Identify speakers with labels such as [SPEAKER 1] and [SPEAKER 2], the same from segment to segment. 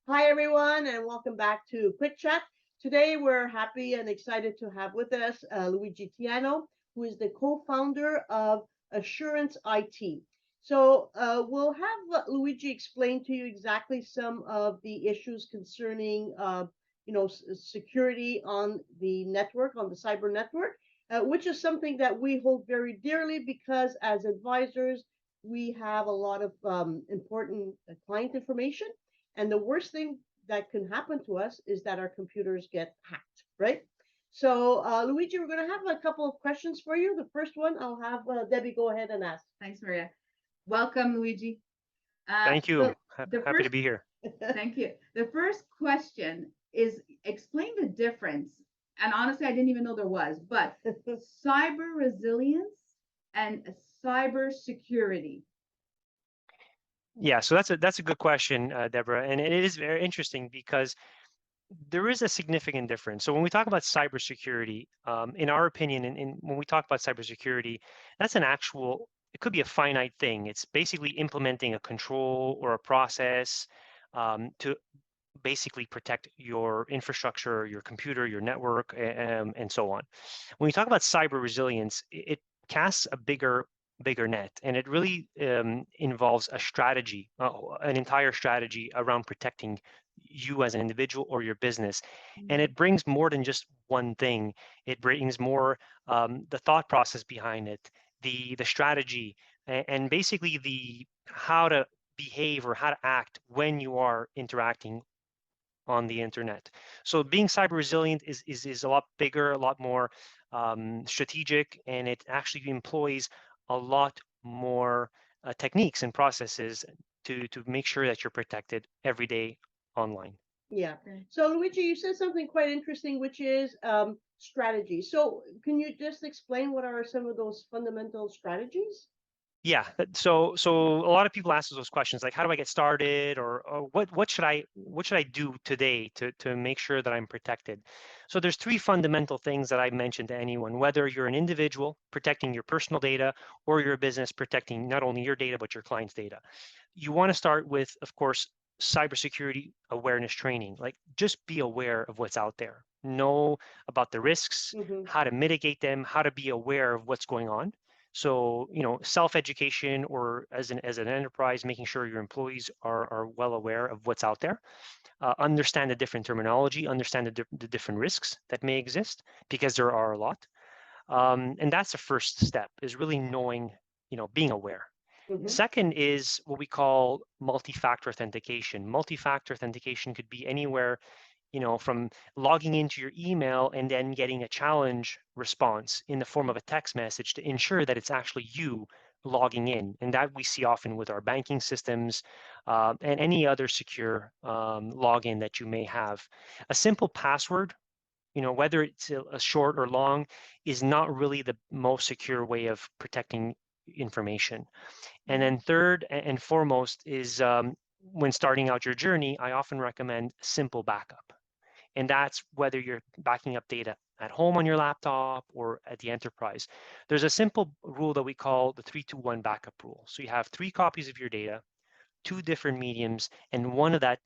[SPEAKER 1] Hi, everyone, and welcome back to Quick Chat. Today, we're happy and excited to have with us Luigi Tiano, who is the co-founder of AssuranceIT. So we'll have Luigi explain to you exactly some of the issues concerning, security on the network, on the cyber network, which is something that we hold very dearly because as advisors, we have a lot of important client information, and the worst thing that can happen to us is that our computers get hacked, right? So, Luigi, we're going to have a couple of questions for you. The first one, I'll have Debbie go ahead and ask.
[SPEAKER 2] Thanks, Maria. Welcome, Luigi.
[SPEAKER 3] Thank you. Happy to be here.
[SPEAKER 2] Thank you. The first question is explain the difference. And honestly, I didn't even know there was, but cyber resilience and cyber security.
[SPEAKER 3] Yeah, so that's a good question, Deborah, and it is very interesting because there is a significant difference. So when we talk about cybersecurity, in our opinion, and when we talk about cybersecurity, that's an actual, it could be a finite thing. It's basically implementing a control or a process to basically protect your infrastructure, your computer, your network, and so on. When we talk about cyber resilience, it casts a bigger net, and it really involves a strategy, an entire strategy around protecting you as an individual or your business. And it brings more than just one thing. It brings more the thought process behind it, the strategy, and basically the how to behave or how to act when you are interacting on the internet. So being cyber resilient is a lot bigger, a lot more strategic, and it actually employs a lot more techniques and processes to make sure that you're protected every day online.
[SPEAKER 1] Yeah. So Luigi, you said something quite interesting, which is strategy. So can you just explain what are some of those fundamental strategies?
[SPEAKER 3] Yeah, so a lot of people ask those questions like, how do I get started, or what should I do today to make sure that I'm protected? So there's three fundamental things that I mentioned to anyone, whether you're an individual protecting your personal data or you're a business protecting not only your data but your client's data. You want to start with, of course, cybersecurity awareness training. Like, just be aware of what's out there. Know about the risks, how to mitigate them, how to be aware of what's going on. So, self-education, or as an enterprise, making sure your employees are well aware of what's out there, understand the different terminology, understand the different risks that may exist, because there are a lot. And that's the first step, is really knowing, being aware. Second is what we call multi-factor authentication. Multi-factor authentication could be anywhere, from logging into your email and then getting a challenge response in the form of a text message to ensure that it's actually you logging in. And that we see often with our banking systems and any other secure login that you may have. A simple password, whether it's a short or long, is not really the most secure way of protecting information. And then third and foremost is when starting out your journey, I often recommend simple backup. And that's whether you're backing up data at home on your laptop or at the enterprise. There's a simple rule that we call the 3-2-1 backup rule. So you have 3 copies of your data, 2 different mediums, and one of that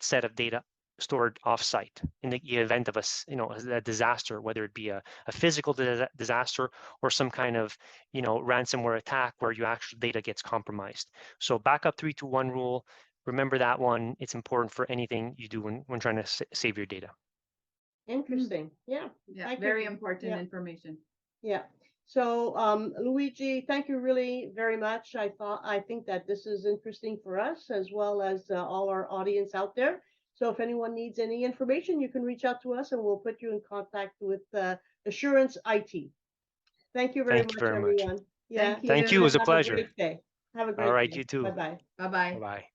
[SPEAKER 3] set of data stored offsite in the event of a disaster, whether it be a physical disaster or some kind of ransomware attack where your actual data gets compromised. So backup 3-2-1 rule. Remember that one. It's important for anything you do when trying to save your data.
[SPEAKER 1] Interesting. Yeah.
[SPEAKER 2] Very important information.
[SPEAKER 1] Yeah. So, Luigi, thank you really very much. I think that this is interesting for us as well as all our audience out there. So if anyone needs any information, you can reach out to us and we'll put you in contact with AssuranceIT. Thank you very much, everyone.
[SPEAKER 3] Yeah. Thank you. It was a pleasure.
[SPEAKER 1] Have a great day. Have a great
[SPEAKER 3] All right,
[SPEAKER 1] day.
[SPEAKER 3] you too.
[SPEAKER 1] Bye-bye.
[SPEAKER 2] Bye-bye.
[SPEAKER 3] Bye-bye.